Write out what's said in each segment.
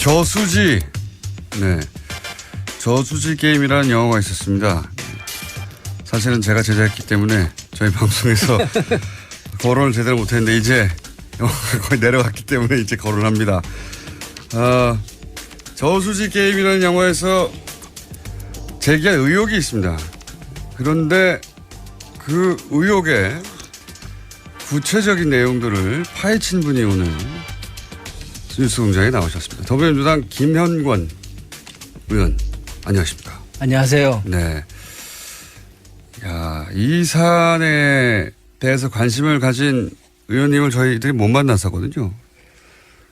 저수지. 네. 저수지 게임이라는 영화가 있었습니다. 사실은 제가 제작했기 때문에 저희 방송에서 거론을 제대로 못했는데 이제 영화가 거의 내려갔기 때문에 이제 거론합니다. 저수지 게임이라는 영화에서 제기한 의혹이 있습니다. 그런데 그 의혹의 구체적인 내용들을 파헤친 분이 오늘 뉴스공장에 나오셨습니다. 더불어민주당 김현권 의원, 안녕하십니까? 안녕하세요. 네. 야, 이 사안에 대해서 관심을 가진 의원님을 저희들이 못 만났었거든요.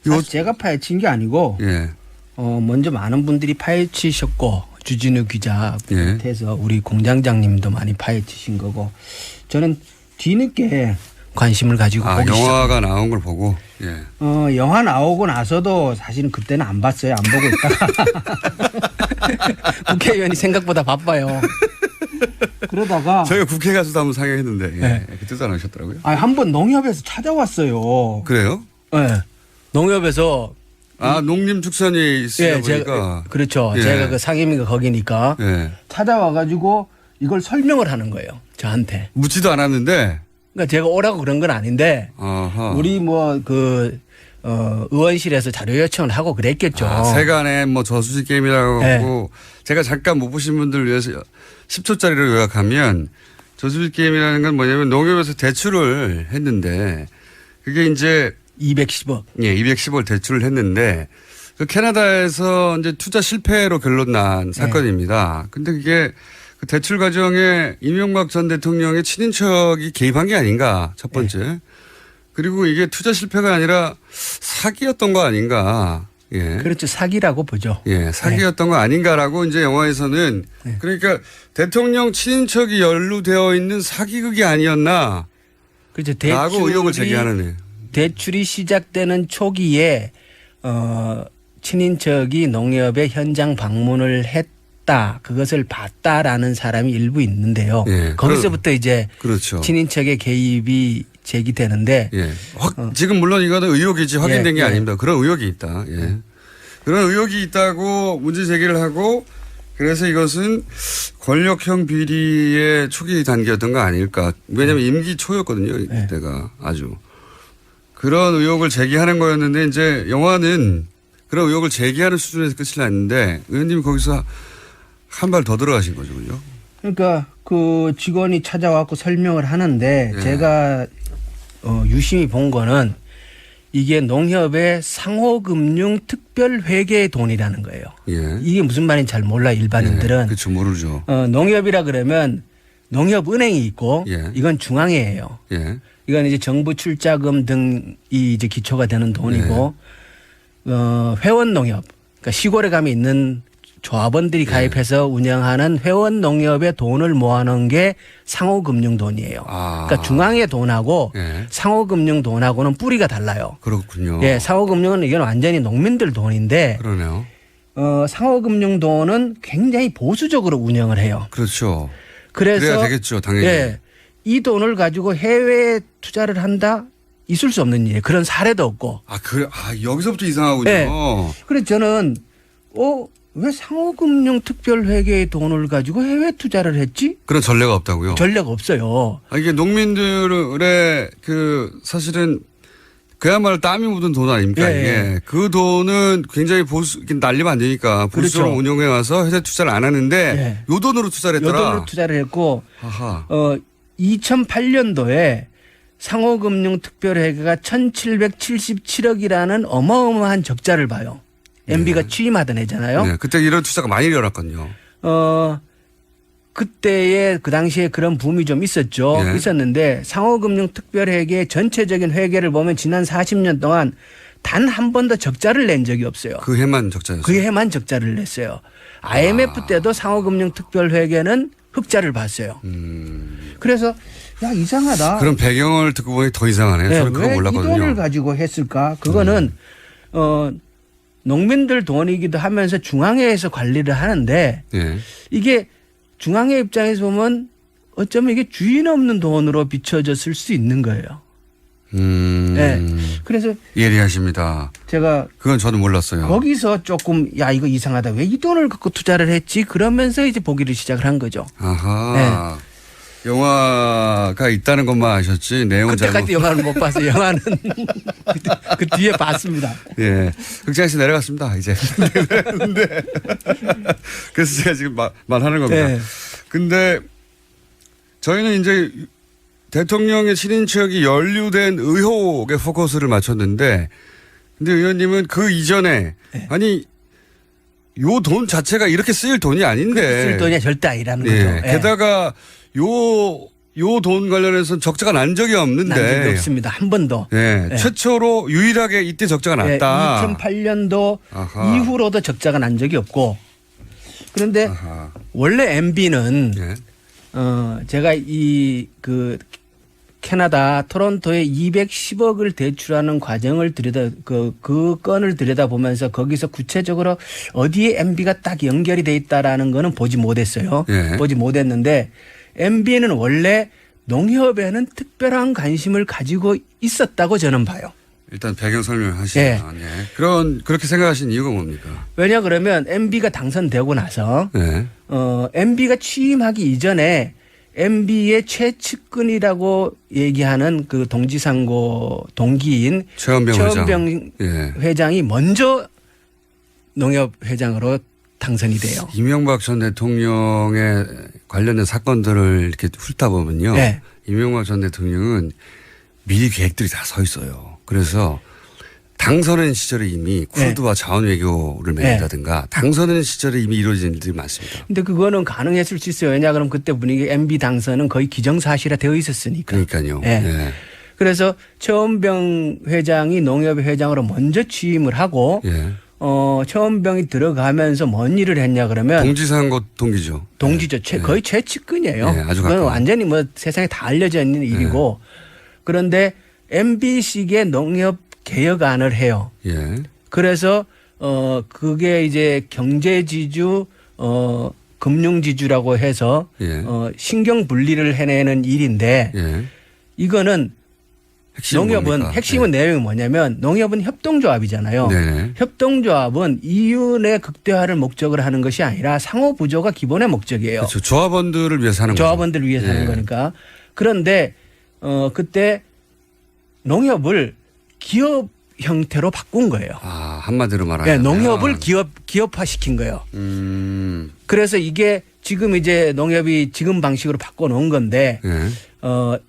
사실 제가 파헤친 게 아니고, 예. 먼저 많은 분들이 파헤치셨고, 주진우 기자 예. 비롯해서 우리 공장장님도 많이 파헤치신 거고, 저는 뒤늦게 관심을 가지고 보기 영화가 나온 걸 보고. 예. 영화 나오고 나서도 사실은 그때는 안 봤어요. 안 보고 있다가 국회의원이 생각보다 바빠요. 그러다가 저희가 국회 가서도 한번 상영했는데 네. 그때도 안 오셨더라고요. 한번 농협에서 찾아왔어요. 그래요? 네. 농협에서 농림축산이 있으다 보니까. 제가, 그렇죠. 예. 제가 그 상임위가 거기니까 예. 찾아와가지고 이걸 설명을 하는 거예요. 저한테. 묻지도 않았는데. 그러니까 제가 오라고 그런 건 아닌데 아하. 우리 의원실에서 자료 요청을 하고 그랬겠죠. 세간에 저수지 게임이라고 네. 하고 제가 잠깐 못 보신 분들을 위해서 10초짜리로 요약하면 저수지 게임이라는 건 뭐냐면 농협에서 대출을 했는데 그게 이제 210억. 예, 210억 대출을 했는데 그 캐나다에서 이제 투자 실패로 결론 난 사건입니다. 근데 그게 그 대출 과정에 이명박 전 대통령의 친인척이 개입한 게 아닌가 첫 번째. 그리고 이게 투자 실패가 아니라 사기였던 거 아닌가. 예. 그렇죠. 사기라고 보죠. 예, 사기였던 거 아닌가라고 이제 영화에서는 그러니까 대통령 친인척이 연루되어 있는 사기극이 아니었나. 그렇죠. 라고 의혹을 제기하는. 대출이 시작되는 초기에 친인척이 농협의 현장 방문을 했다. 그것을 봤다라는 사람이 일부 있는데요. 예, 거기서부터 이제 그렇죠. 친인척의 개입이 제기되는데 예. 지금 물론 이거는 의혹이지 확인된 게 아닙니다. 그런 의혹이 있다. 예. 그런 의혹이 있다고 문제 제기를 하고 그래서 이것은 권력형 비리의 초기 단계였던 거 아닐까. 왜냐하면 임기 초였거든요. 이때가 아주. 그런 의혹을 제기하는 거였는데 이제 영화는 그런 의혹을 제기하는 수준에서 끝이 났는데 의원님이 거기서 한 발 더 들어가신 거죠. 그죠? 그러니까 그 직원이 찾아와서 설명을 하는데 예. 제가 유심히 본 거는 이게 농협의 상호금융 특별회계의 돈이라는 거예요. 예. 이게 무슨 말인지 잘 몰라 일반인들은. 예. 그렇죠. 모르죠. 농협이라 그러면 농협은행이 있고 예. 이건 중앙회예요. 예. 이건 이제 정부 출자금 등이 이제 기초가 되는 돈이고 회원 농협, 그러니까 시골에 가면 있는 조합원들이 가입해서 운영하는 회원 농협의 돈을 모아놓은 게 상호금융 돈이에요. 그러니까 중앙의 돈하고 상호금융 돈하고는 뿌리가 달라요. 그렇군요. 예, 상호금융은 이건 완전히 농민들 돈인데. 그러네요. 상호금융 돈은 굉장히 보수적으로 운영을 해요. 그렇죠. 그래서 그래야 되겠죠, 당연히. 예, 이 돈을 가지고 해외에 투자를 한다? 있을 수 없는 일이에요. 그런 사례도 없고. 여기서부터 이상하군요. 네. 그래서 저는 왜 상호금융 특별회계의 돈을 가지고 해외 투자를 했지? 그런 전례가 없다고요? 전례가 없어요. 이게 농민들의 사실은 그야말로 땀이 묻은 돈 아닙니까? 예. 이게. 그 돈은 굉장히 날리면 안 되니까 보수적으로 그렇죠. 운용해 와서 회사 투자를 안 하는데 예. 요 돈으로 투자를 했더라. 요 돈으로 투자를 했고 아하. 2008년도에 상호금융 특별회계가 1777억이라는 어마어마한 적자를 봐요. MB가 취임하던 해잖아요. 네, 그때 이런 투자가 많이 일어났거든요. 그때의 그 당시에 그런 붐이 좀 있었죠. 예. 있었는데 상호금융 특별회계의 전체적인 회계를 보면 지난 40년 동안 단 한 번도 적자를 낸 적이 없어요. 그 해만 적자였어요. 그 해만 적자를 냈어요. IMF 때도 상호금융 특별회계는 흑자를 봤어요. 그래서 이상하다. 그런 배경을 듣고 보니 더 이상하네요. 저는 그거 몰랐거든요. 왜 이 돈을 가지고 했을까? 그거는 농민들 돈이기도 하면서 중앙회에서 관리를 하는데 예. 이게 중앙회 입장에서 보면 어쩌면 이게 주인 없는 돈으로 비춰졌을 수 있는 거예요. 네. 그래서 예리하십니다. 제가 그건 저도 몰랐어요. 거기서 조금 야 이거 이상하다. 왜 이 돈을 갖고 투자를 했지? 그러면서 이제 보기를 시작을 한 거죠. 아하. 영화가 있다는 것만 아셨지 내용은 그때까지 영화를 못 봤어요. 영화는 그 뒤에 봤습니다. 예. 극장에서 내려갔습니다, 이제. 근데 그래서 제가 지금 말하는 겁니다. 네. 근데 저희는 이제 대통령의 친인척이 연루된 의혹에 포커스를 맞췄는데 근데 의원님은 그 이전에 네. 아니 요 돈 자체가 이렇게 쓰일 돈이 아닌데 쓸 돈이 절대 아니라는 예. 거죠. 예. 게다가 요 돈 관련해서는 적자가 난 적이 없는데. 난 적이 없습니다. 한 번도. 예. 예. 최초로 유일하게 이때 적자가 났다. 2008년도 아하. 이후로도 적자가 난 적이 없고 그런데 아하. 원래 MB는 예. 제가 그 캐나다 토론토에 210억을 대출하는 과정을 그 건을 들여다보면서 거기서 구체적으로 어디에 MB가 딱 연결이 돼 있다라는 거는 보지 못했어요. 예. 보지 못했는데 MB는 원래 농협에는 특별한 관심을 가지고 있었다고 저는 봐요. 일단 배경 설명하시면. 예. 그렇게 생각하신 이유가 뭡니까? 왜냐 그러면 MB가 당선되고 나서 예. MB가 취임하기 이전에 MB의 최측근이라고 얘기하는 그 동지상고 동기인 최원병 예. 회장이 먼저 농협 회장으로 당선이 돼요. 이명박 전 대통령의 관련된 사건들을 이렇게 훑다 보면요. 네. 이명박 전 대통령은 미리 계획들이 다 서 있어요. 그래서 당선인 시절에 이미 쿠르드와 자원 외교를 맺는다든가 당선인 시절에 이미 이루어진 일들이 많습니다. 근데 그거는 가능했을 수 있어요. 왜냐 그러면 그때 분위기 MB 당선은 거의 기정사실화 되어 있었으니까. 그러니까요. 네. 예. 그래서 최원병 회장이 농협 회장으로 먼저 취임을 하고 예. 최원병이 들어가면서 뭔 일을 했냐 그러면 동지상고 동기죠. 동지죠. 거의 최측근이에요. 네, 아주 그건 가까워. 완전히 뭐 세상에 다 알려져 있는 일이고 그런데 MB식의 농협 개혁안을 해요. 예. 그래서 그게 이제 경제지주 금융지주라고 해서 예. 신경 분리를 해내는 일인데 예. 이거는 농협은 뭡니까? 핵심은 내용이 뭐냐면 농협은 협동조합이잖아요. 네네. 협동조합은 이윤의 극대화를 목적으로 하는 것이 아니라 상호부조가 기본의 목적이에요. 그렇죠. 조합원들을 위해서 하는 거죠. 조합원들을 위해서 하는 거니까. 그런데 그때 농협을 기업 형태로 바꾼 거예요. 아, 한마디로 말하면. 네, 농협을 기업화시킨 거예요. 그래서 이게 지금 이제 농협이 지금 방식으로 바꿔놓은 건데 예.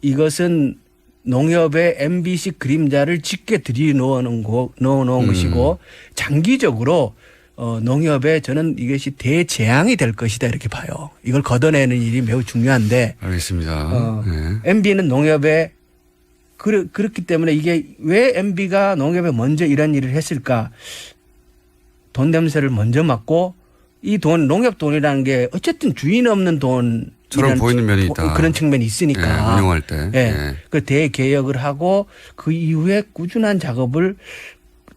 이것은 농협의 MB식 그림자를 짙게 들이놓은 것이고 장기적으로 농협에 저는 이것이 대재앙이 될 것이다 이렇게 봐요. 이걸 걷어내는 일이 매우 중요한데 알겠습니다. 예. MB는 농협에 그렇기 때문에 이게 왜 MB가 농협에 먼저 이런 일을 했을까? 돈 냄새를 먼저 맡고 이 돈 농협 돈이라는 게 어쨌든 주인 없는 돈 처럼 보이는 면이 있다. 그런 측면이 있으니까. 예, 운영할 때. 예. 예. 그 대개혁을 하고 그 이후에 꾸준한 작업을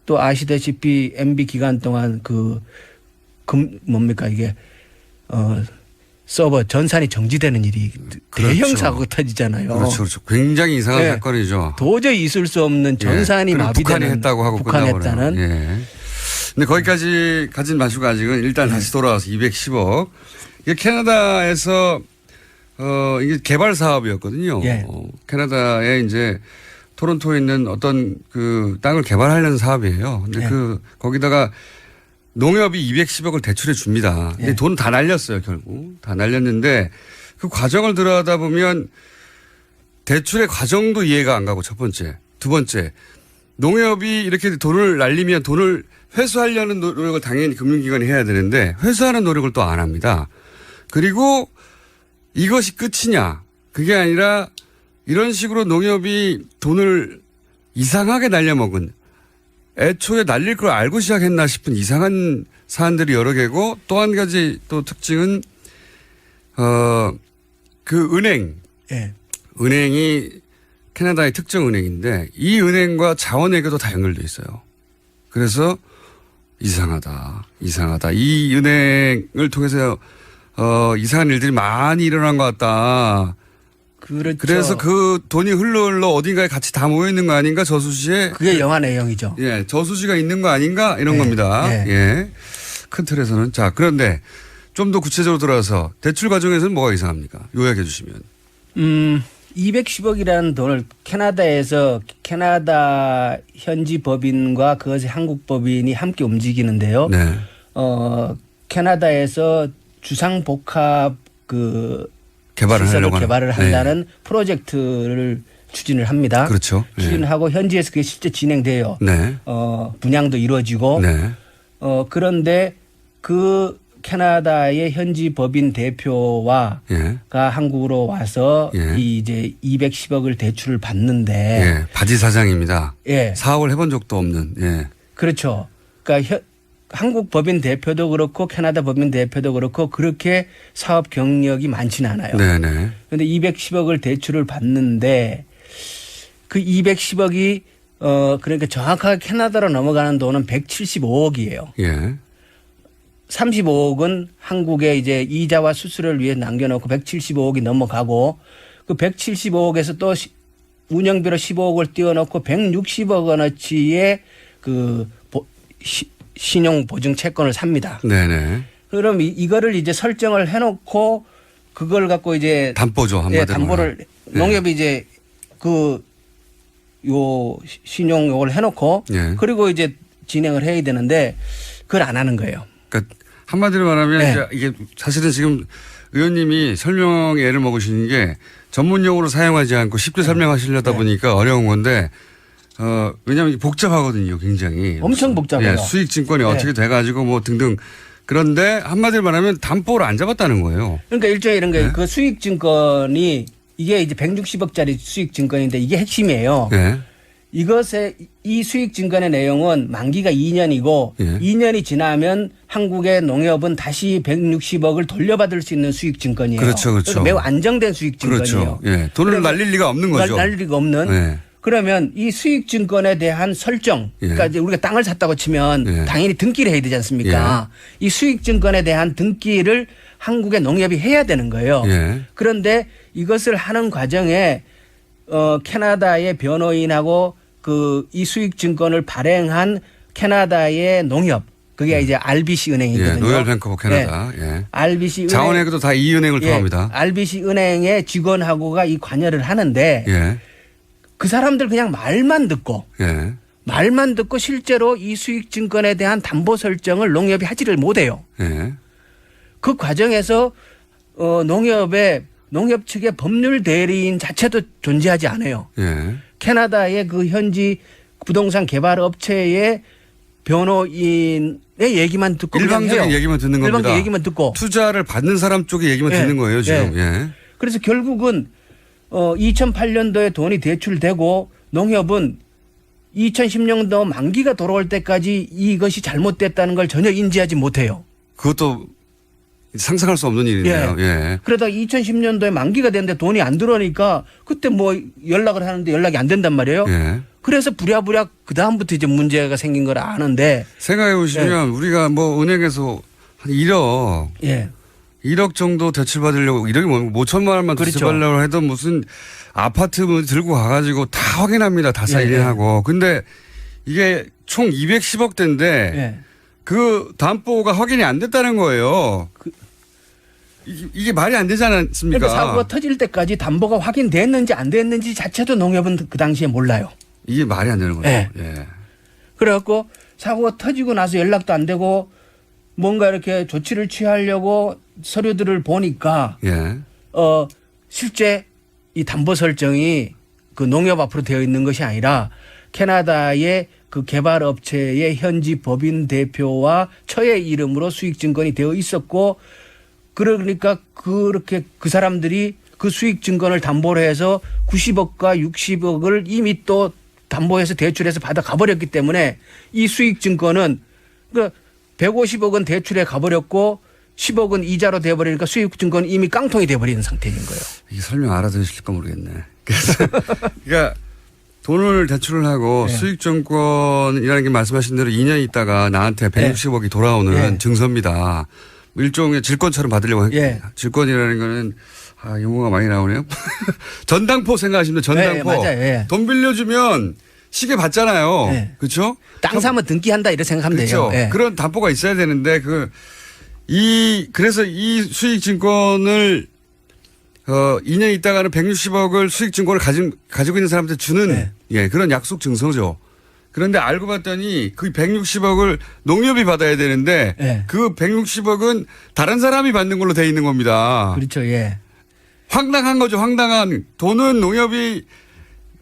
또 아시다시피 MB 기간 동안 뭡니까 이게 서버 전산이 정지되는 일이 그렇죠. 대형 사고가 터지잖아요. 그렇죠. 그렇죠. 굉장히 이상한 네. 사건이죠. 도저히 있을 수 없는 전산이 예. 그리고 마비되는 북한이 했다고 하고 북한했다는. 예. 근데 거기까지 가진 마시고 아직은 일단 다시 돌아와서 210억. 이게 캐나다에서 이게 개발 사업이었거든요. 예. 캐나다에 이제 토론토에 있는 어떤 그 땅을 개발하려는 사업이에요. 근데 예. 거기다가 농협이 210억을 대출해 줍니다. 근데 예. 돈 다 날렸어요, 결국. 다 날렸는데 그 과정을 들어가다 보면 대출의 과정도 이해가 안 가고 첫 번째. 두 번째. 농협이 이렇게 돈을 날리면 돈을 회수하려는 노력을 당연히 금융기관이 해야 되는데 회수하는 노력을 또 안 합니다. 그리고 이것이 끝이냐. 그게 아니라 이런 식으로 농협이 돈을 이상하게 날려먹은 애초에 날릴 걸 알고 시작했나 싶은 이상한 사안들이 여러 개고 또 한 가지 또 특징은 그 은행. 예. 은행이 캐나다의 특정 은행인데 이 은행과 자원외교도 다 연결돼 있어요. 그래서 이상하다. 이 은행을 통해서 이상한 일들이 많이 일어난 것 같다. 그렇죠. 그래서 그 돈이 흘러 어딘가에 같이 다 모여 있는 거 아닌가 저수지에. 그게 영화 내용이죠. 예, 저수지가 있는 거 아닌가 이런 겁니다. 예. 큰 틀에서는. 자, 그런데 좀 더 구체적으로 들어가서 대출 과정에서는 뭐가 이상합니까? 요약해 주시면. 210억이라는 돈을 캐나다 현지 법인과 그것의 한국 법인이 함께 움직이는데요. 네. 캐나다에서 주상복합 개발을 시설을 하려고 개발을 한다는 프로젝트를 추진을 합니다. 그렇죠. 추진을 하고 현지에서 그게 실제 진행돼요. 네. 분양도 이루어지고. 네. 그런데 그 캐나다의 현지 법인 대표가 한국으로 와서 이 이제 210억을 대출을 받는데 바지 사장입니다. 예. 사업을 해본 적도 없는. 그렇죠. 그러니까 한국 법인 대표도 그렇고 캐나다 법인 대표도 그렇고 그렇게 사업 경력이 많지는 않아요. 네네. 그런데 210억을 대출을 받는데 그 210억이 그러니까 정확하게 캐나다로 넘어가는 돈은 175억이에요. 예. 35억은 한국에 이제 이자와 수수료를 위해 남겨놓고 175억이 넘어가고 그 175억에서 또 운영비로 15억을 띄워놓고 160억 원어치의 그 신용 보증 채권을 삽니다. 네네. 그럼 이거를 이제 설정을 해놓고 그걸 갖고 이제 담보죠 한마디로. 담보를 농협이 이제 요 신용 요걸 해놓고 그리고 이제 진행을 해야 되는데 그걸 안 하는 거예요. 그러니까 한마디로 말하면 이게 사실은 지금 의원님이 설명에 애를 먹으시는 게 전문 용어로 사용하지 않고 쉽게 설명하시려다 보니까 어려운 건데 왜냐하면 복잡하거든요, 굉장히. 엄청 복잡해요. 수익증권이 어떻게 돼가지고 뭐 등등. 그런데 한마디로 말하면 담보를 안 잡았다는 거예요. 그러니까 일종의 이런 거예요. 그 수익증권이 이게 이제 160억짜리 수익증권인데 이게 핵심이에요. 이 수익증권의 내용은 만기가 2년이고 2년이 지나면 한국의 농협은 다시 160억을 돌려받을 수 있는 수익증권이에요. 그렇죠, 그렇죠. 그러니까 매우 안정된 수익증권이에요. 그렇죠. 돈을 날릴 리가 없는 거죠. 날릴 리가 없는. 그러면 이 수익증권에 대한 설정, 그러니까 이제 우리가 땅을 샀다고 치면 당연히 등기를 해야 되지 않습니까? 이 수익증권에 대한 등기를 한국의 농협이 해야 되는 거예요. 그런데 이것을 하는 과정에 캐나다의 변호인하고 이 수익증권을 발행한 캐나다의 농협, 그게 이제 RBC 은행이거든요. 로열 뱅크 오브 캐나다. RBC 은행. 자원외교도 다 이 은행을 포함합니다. RBC 은행의 직원하고가 이 관여를 하는데 그 사람들 그냥 말만 듣고 실제로 이 수익증권에 대한 담보 설정을 농협이 하지를 못해요. 그 과정에서 농협 측의 법률 대리인 자체도 존재하지 않아요. 캐나다의 그 현지 부동산 개발 업체의 변호인의 얘기만 듣고 일방적인 얘기만 듣는 겁니다. 일방적인 얘기만 듣고 투자를 받는 사람 쪽의 얘기만 듣는 거예요, 지금. 그래서 결국은 2008년도에 돈이 대출되고 농협은 2010년도 만기가 돌아올 때까지 이것이 잘못됐다는 걸 전혀 인지하지 못해요. 그것도 상상할 수 없는 일이네요. 그러다 2010년도에 만기가 됐는데 돈이 안 들어오니까 그때 뭐 연락을 하는데 연락이 안 된단 말이에요. 그래서 부랴부랴 그다음부터 이제 문제가 생긴 걸 아는데. 생각해 보시면 우리가 뭐 은행에서 한 1억 정도 대출 받으려고 1억이 뭐 5천만 원만 대출 받으려고 해도 무슨 아파트 들고 가가지고 다 확인합니다. 다 사인하고. 근데 이게 총 210억대인데 그 담보가 확인이 안 됐다는 거예요. 이게 말이 안 되지 않습니까? 그러니까 사고가 터질 때까지 담보가 확인됐는지 안 됐는지 자체도 농협은 그 당시에 몰라요. 이게 말이 안 되는 거죠. 그래갖고 사고가 터지고 나서 연락도 안 되고 뭔가 이렇게 조치를 취하려고 서류들을 보니까 실제 이 담보 설정이 그 농협 앞으로 되어 있는 것이 아니라 캐나다의 그 개발 업체의 현지 법인 대표와 처의 이름으로 수익증권이 되어 있었고 그러니까 그렇게 그 사람들이 그 수익증권을 담보로 해서 90억과 60억을 이미 또 담보해서 대출해서 받아 가버렸기 때문에 이 수익증권은 그러니까 150억은 대출해 가버렸고 10억은 이자로 돼버리니까 수익증권은 이미 깡통이 돼버리는 상태인 거예요. 이게 설명 알아들으실까 모르겠네. 그래서 그러니까 돈을 대출을 하고 수익증권이라는 게 말씀하신 대로 2년 있다가 나한테 160억이 돌아오는 증서입니다. 일종의 질권처럼 받으려고 했거든요. 질권이라는 거는 용어가 많이 나오네요. 전당포 생각하시면 전당포. 네, 맞아요. 예. 돈 빌려주면 시계 받잖아요. 네. 그렇죠? 땅 사면 등기한다 이렇게 생각하면 그렇죠. 돼요. 예. 그런 담보가 있어야 되는데 그래서 이 수익증권을 2년 있다가는 160억을 수익증권을 가지고 있는 사람한테 주는 네. 예, 그런 약속 증서죠. 그런데 알고 봤더니 그 160억을 농협이 받아야 되는데 네. 그 160억은 다른 사람이 받는 걸로 돼 있는 겁니다. 그렇죠. 예. 황당한 거죠. 황당한. 돈은 농협이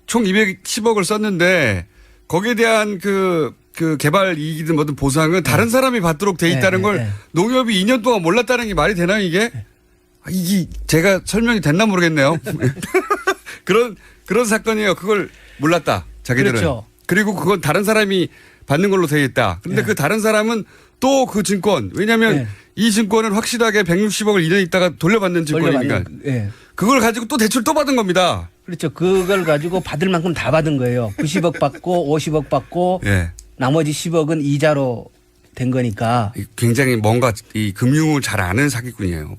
총 210억을 썼는데 거기에 대한 그 개발 이익이든 뭐든 보상은 다른 사람이 받도록 돼 있다는 걸 농협이 2년 동안 몰랐다는 게 말이 되나요 이게? 이게 제가 설명이 됐나 모르겠네요. 그런 사건이에요. 그걸 몰랐다. 자기들은. 그렇죠. 그리고 그건 다른 사람이 받는 걸로 돼 있다. 그런데 그 다른 사람은 또 그 증권. 왜냐하면 이 증권은 확실하게 160억을 2년 있다가 돌려받는 증권이니까. 예. 그걸 가지고 또 대출 또 받은 겁니다. 그렇죠. 그걸 가지고 받을 만큼 다 받은 거예요. 90억 받고 50억 받고 예. 나머지 10억은 이자로 된 거니까. 굉장히 뭔가 이 금융을 잘 아는 사기꾼이에요.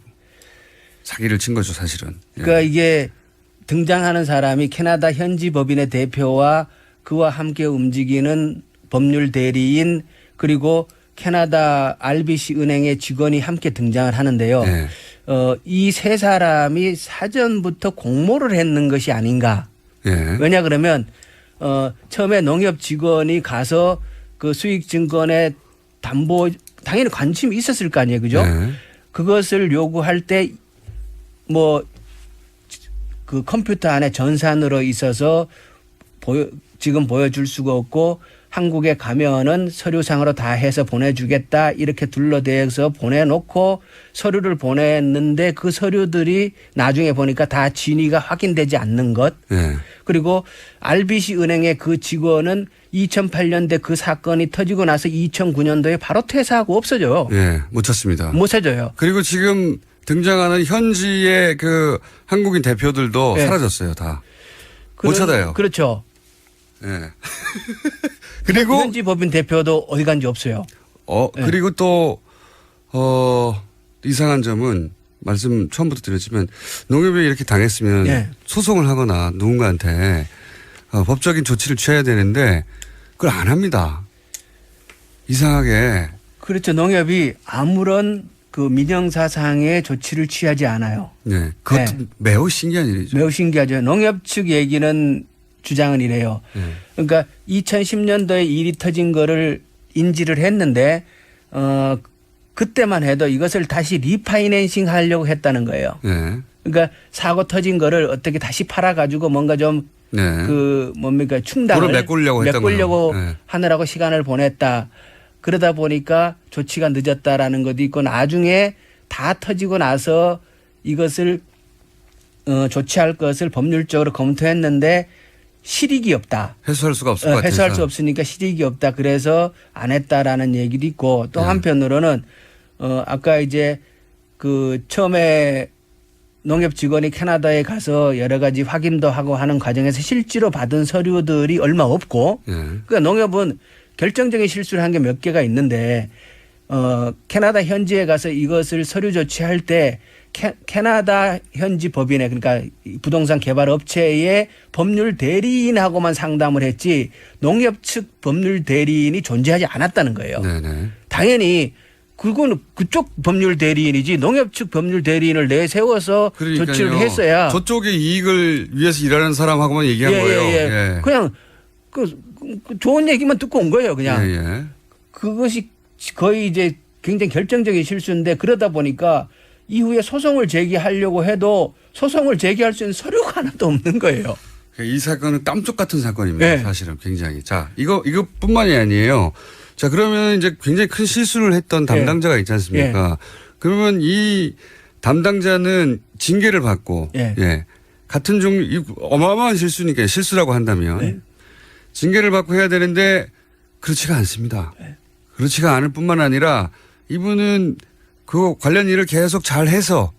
사기를 친 거죠, 사실은. 예. 그러니까 이게 등장하는 사람이 캐나다 현지 법인의 대표와 그와 함께 움직이는 법률 대리인 그리고 캐나다 RBC 은행의 직원이 함께 등장을 하는데요. 예. 이 세 사람이 사전부터 공모를 했는 것이 아닌가. 예. 왜냐 그러면 처음에 농협 직원이 가서 그 수익증권의 담보 당연히 관심이 있었을 거 아니에요. 그죠? 예. 그것을 요구할 때 뭐 그 컴퓨터 안에 전산으로 있어서 지금 보여줄 수가 없고 한국에 가면은 서류상으로 다 해서 보내주겠다 이렇게 둘러대서 보내놓고 서류를 보냈는데 그 서류들이 나중에 보니까 다 진위가 확인되지 않는 것. 예. 그리고 RBC 은행의 그 직원은 2008년대 그 사건이 터지고 나서 2009년도에 바로 퇴사하고 없어져요. 예. 못 찾습니다. 못 찾아요. 그리고 지금 등장하는 현지의 그 한국인 대표들도 예. 사라졌어요, 다. 못 찾아요. 그렇죠. 예. 그리고 현지 법인 대표도 어디 간지 없어요. 그리고 또 이상한 점은 말씀 처음부터 드렸지만 농협이 이렇게 당했으면 예. 소송을 하거나 누군가한테 법적인 조치를 취해야 되는데 그걸 안 합니다. 이상하게. 그렇죠. 농협이 아무런 그 민형사상의 조치를 취하지 않아요. 네. 그것도 네. 매우 신기한 일이죠. 매우 신기하죠. 농협 측 얘기는 주장은 이래요. 그러니까 2010년도에 일이 터진 거를 인지를 했는데 그때만 해도 이것을 다시 리파이낸싱 하려고 했다는 거예요. 네. 그러니까 사고 터진 거를 어떻게 다시 팔아가지고 뭔가 좀 네. 그 뭡니까 충당을 돈을 메꾸려고 했던 메꾸려고 거죠. 네. 하느라고 시간을 보냈다. 그러다 보니까 조치가 늦었다라는 것도 있고 나중에 다 터지고 나서 이것을 조치할 것을 법률적으로 검토했는데 실익이 없다. 해소할 수가 없을 것 같아서. 해소할 수 없으니까 실익이 없다. 그래서 안 했다라는 얘기도 있고 또 한편으로는 아까 이제 그 처음에 농협 직원이 캐나다에 가서 여러 가지 확인도 하고 하는 과정에서 실제로 받은 서류들이 얼마 없고 네. 그러니까 농협은 결정적인 실수를 한 게 몇 개가 있는데 캐나다 현지에 가서 이것을 서류 조치할 때 캐나다 현지 법인에 그러니까 부동산 개발 업체의 법률 대리인하고만 상담을 했지 농협 측 법률 대리인이 존재하지 않았다는 거예요. 네네. 당연히 그건 그쪽 법률 대리인이지 농협 측 법률 대리인을 내세워서 그러니까요. 조치를 했어야 저쪽의 이익을 위해서 일하는 사람하고만 얘기한 거예요. 예. 그냥 그 좋은 얘기만 듣고 온 거예요. 그냥 예. 그것이 거의 이제 굉장히 결정적인 실수인데 그러다 보니까 이후에 소송을 제기하려고 해도 소송을 제기할 수 있는 서류가 하나도 없는 거예요. 이 사건은 깜짝 같은 사건입니다. 네. 사실은 굉장히. 자, 이것뿐만이 아니에요. 자, 그러면 이제 굉장히 큰 실수를 했던 담당자가 있지 않습니까? 그러면 이 담당자는 징계를 받고, 예. 같은 종류, 어마어마한 실수니까 실수라고 한다면 징계를 받고 해야 되는데 그렇지가 않습니다. 그렇지가 않을 뿐만 아니라 이분은 그 관련 일을 계속 잘 해서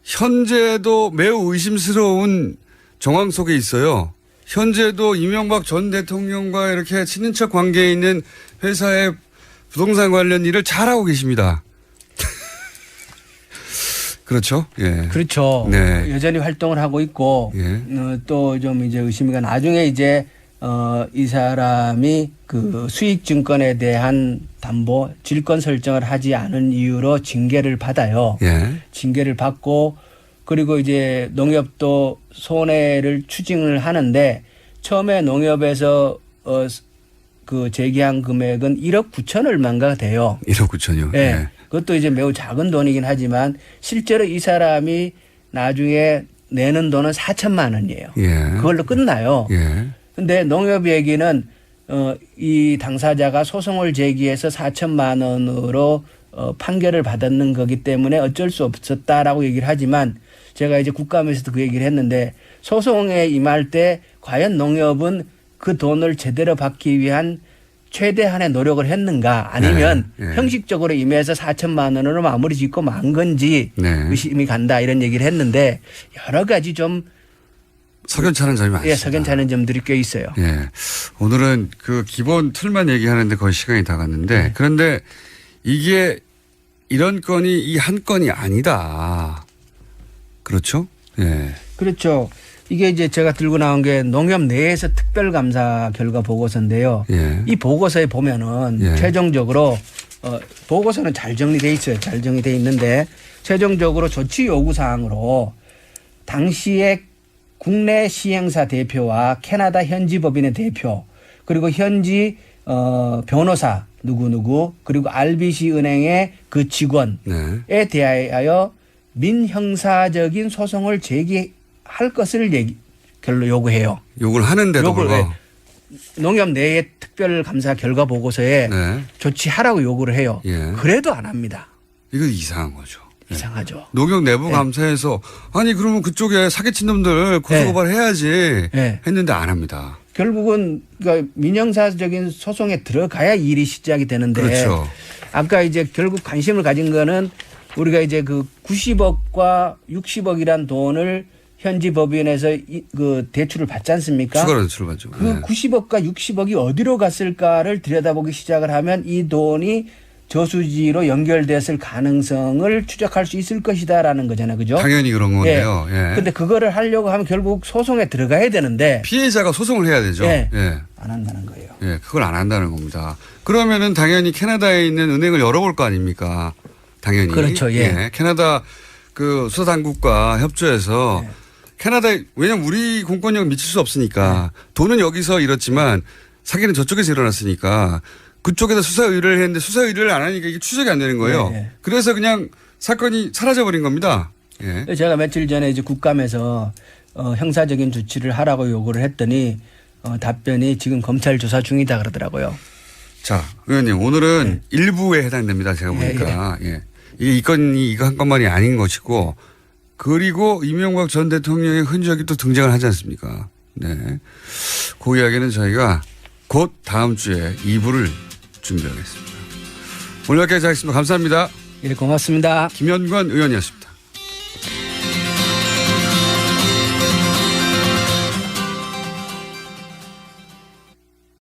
현재도 매우 의심스러운 정황 속에 있어요. 현재도 이명박 전 대통령과 이렇게 친인척 관계에 있는 회사의 부동산 관련 일을 잘하고 계십니다. 그렇죠. 예. 그렇죠. 네. 여전히 활동을 하고 있고 예. 또 좀 이제 의심이 가 나중에 이제 이 사람이 그 수익증권에 대한 담보 질권 설정을 하지 않은 이유로 징계를 받아요. 예. 징계를 받고 그리고 이제 농협도 손해를 추징을 하는데 처음에 농협에서 그 제기한 금액은 1억 9천 얼마인가 돼요. 1억 9천이요. 예. 예. 그것도 이제 매우 작은 돈이긴 하지만 실제로 이 사람이 나중에 내는 돈은 4천만 원이에요. 예. 그걸로 끝나요. 예. 근데 농협 얘기는 이 당사자가 소송을 제기해서 4천만 원으로 판결을 받았는 거기 때문에 어쩔 수 없었다라고 얘기를 하지만 제가 이제 국감에서도 그 얘기를 했는데 소송에 임할 때 과연 농협은 그 돈을 제대로 받기 위한 최대한의 노력을 했는가 아니면 네, 네. 형식적으로 임해서 4천만 원으로 마무리 짓고 만 건지 네. 의심이 간다 이런 얘기를 했는데 여러 가지 좀 석연찮은 점이 많습니다. 예, 석연찮은 점들이 꽤 있어요. 예. 오늘은 그 기본 틀만 얘기하는데 거의 시간이 다 갔는데 네. 그런데 이게 이런 건이 이 한 건이 아니다. 그렇죠? 예. 그렇죠. 이게 이제 제가 들고 나온 게 농협 내에서 특별감사 결과 보고서인데요. 예. 이 보고서에 보면은 예. 최종적으로 보고서는 잘 정리돼 있어요. 잘 정리돼 있는데 최종적으로 조치 요구 사항으로 당시에 국내 시행사 대표와 캐나다 현지 법인의 대표 그리고 현지 변호사 누구누구 그리고 RBC 은행의 그 직원에 네. 대하여 민형사적인 소송을 제기할 것을 결로 요구해요. 욕을 하는데도 욕을 불구하고. 농협 내의 특별감사 결과 보고서에 네. 조치하라고 요구를 해요. 예. 그래도 안 합니다. 이거 이상한 거죠. 예. 이상하죠. 농협 내부 감사에서 아니 그러면 그쪽에 사기친 놈들 고소고발 해야지 네. 했는데 안 합니다. 결국은 그러니까 민형사적인 소송에 들어가야 일이 시작이 되는데 그렇죠. 아까 이제 결국 관심을 가진 거는 우리가 이제 그 90억과 60억이란 돈을 현지 법인에서 그 대출을 받지 않습니까? 추가 대출을 받죠. 그 네. 90억과 60억이 어디로 갔을까를 들여다보기 시작을 하면 이 돈이 저수지로 연결됐을 가능성을 추적할 수 있을 것이다라는 거잖아요. 그죠? 당연히 그런 건데요. 예. 근데 그거를 하려고 하면 결국 소송에 들어가야 되는데 피해자가 소송을 해야 되죠. 예. 예. 안 한다는 거예요. 예, 그걸 안 한다는 겁니다. 그러면은 당연히 캐나다에 있는 은행을 열어볼 거 아닙니까? 당연히. 그렇죠. 예. 캐나다 그 수사당국과 협조해서 캐나다, 왜냐면 우리 공권력 미칠 수 없으니까 돈은 여기서 잃었지만 사기는 저쪽에서 일어났으니까 그쪽에다 수사 의뢰를 했는데 수사 의뢰를 안 하니까 이게 추적이 안 되는 거예요. 네, 네. 그래서 그냥 사건이 사라져버린 겁니다. 예. 제가 며칠 전에 이제 국감에서 형사적인 조치를 하라고 요구를 했더니 답변이 지금 검찰 조사 중이다 그러더라고요. 자, 의원님 오늘은 일부에 해당됩니다. 제가 보니까. 예. 이게 이 건이 이거 한 건만이 아닌 것이고 그리고 이명박 전 대통령의 흔적이 또 등장을 하지 않습니까? 네. 그 이야기는 저희가 곧 다음 주에 2부를 준비하겠습니다. 오늘 여기까지 하겠습니다. 감사합니다. 예, 고맙습니다. 김현관 의원이었습니다.